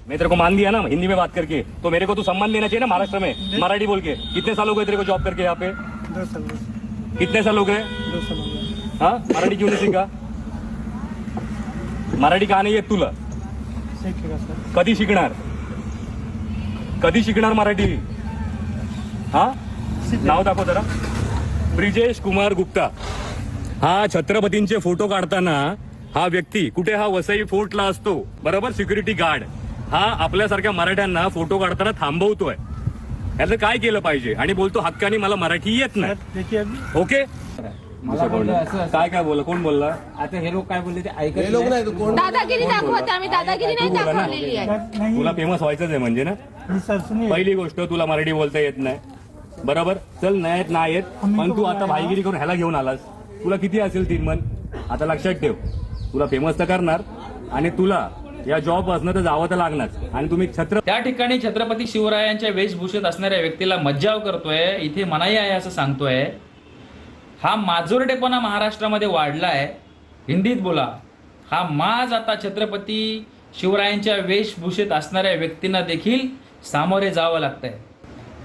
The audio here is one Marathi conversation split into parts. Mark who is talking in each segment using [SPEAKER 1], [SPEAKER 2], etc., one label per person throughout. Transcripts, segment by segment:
[SPEAKER 1] मैं तेरे को मान दिया ना हिंदी में बात करके, तो मेरे को तू सम्मान देना चाहिए ना महाराष्ट्र में मराठी बोल के। कितने साल हो गए तेरे को जॉब करके यहाँ पे?
[SPEAKER 2] 2 साल।
[SPEAKER 1] कितने साल हो गए?
[SPEAKER 2] 2 साल हो गए।
[SPEAKER 1] हाँ, मराठी क्यों नहीं सीखा? मराठी का नाही येत तुला?
[SPEAKER 2] शिकेगा सर।
[SPEAKER 1] कधी शिकणार? कधी शिकणार मराठी? हा, नाव दाखव जरा। ब्रिजेश कुमार गुप्ता हा छत्रपतींचे फोटो काढताना हा व्यक्ती कुठे, हा वसई फोर्टला असतो बरोबर, सिक्युरिटी गार्ड, हा आपल्यासारख्या मराठ्यांना फोटो काढताना थांबवतोय। याचं काय केलं पाहिजे? आणि बोलतो हक्कानी मला मराठी येत नाही।
[SPEAKER 2] देखिए अभी
[SPEAKER 1] ओके,
[SPEAKER 3] मला बोललो असं
[SPEAKER 1] काय काय बोला, कोण बोलला?
[SPEAKER 3] आता हे लोक काय बोलले ते ऐकत
[SPEAKER 4] लोक नाही, तू कोण?
[SPEAKER 5] दादागिरी दाखवत आम्ही दादागिरी नाही दाखवलेली आहे।
[SPEAKER 2] नहीं
[SPEAKER 1] तुला फेमस व्हायचंच आहे म्हणजे ना?
[SPEAKER 2] नहीं सर सुनिए।
[SPEAKER 1] पहिली गोष्ट, तुला मराठी बोलता येत नाही बरोबर, चल नाही येत, पण तू आता भाईगिरी करून ह्याला घेऊन आलास। तुला किती असेल 3 मन? आता लक्षात ठेव, तुला फेमस तर करणार आणि तुला या जॉब असणं तर जावं तर लागणार। आणि तुम्ही
[SPEAKER 6] त्या ठिकाणी छत्रपती शिवरायांच्या वेशभूषेत असणाऱ्या व्यक्तीला मज्जाव करतोय, इथे मनाई आहे असं सांगतोय। हा माजोरडेपणा महाराष्ट्रामध्ये वाढलाय। हिंदीत बोला, हा माज आता छत्रपती शिवरायांच्या वेशभूषेत असणाऱ्या व्यक्तींना देखील सामोरे जावं लागतंय।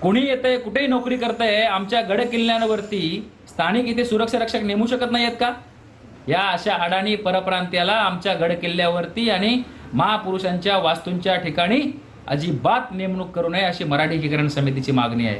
[SPEAKER 6] कोणी येतंय, कुठेही नोकरी करतंय, आमच्या गड किल्ल्यांवरती स्थानिक इथे सुरक्षा रक्षक नेमू शकत नाहीयेत का? या अशा अडाणी परप्रांत्याला आमच्या गड किल्ल्यावरती आणि महापुरुषांच्या वास्तूंच्या ठिकाणी अजिबात नेमणूक करू नये अशी मराठी एकीकरण समितीची मागणी आहे।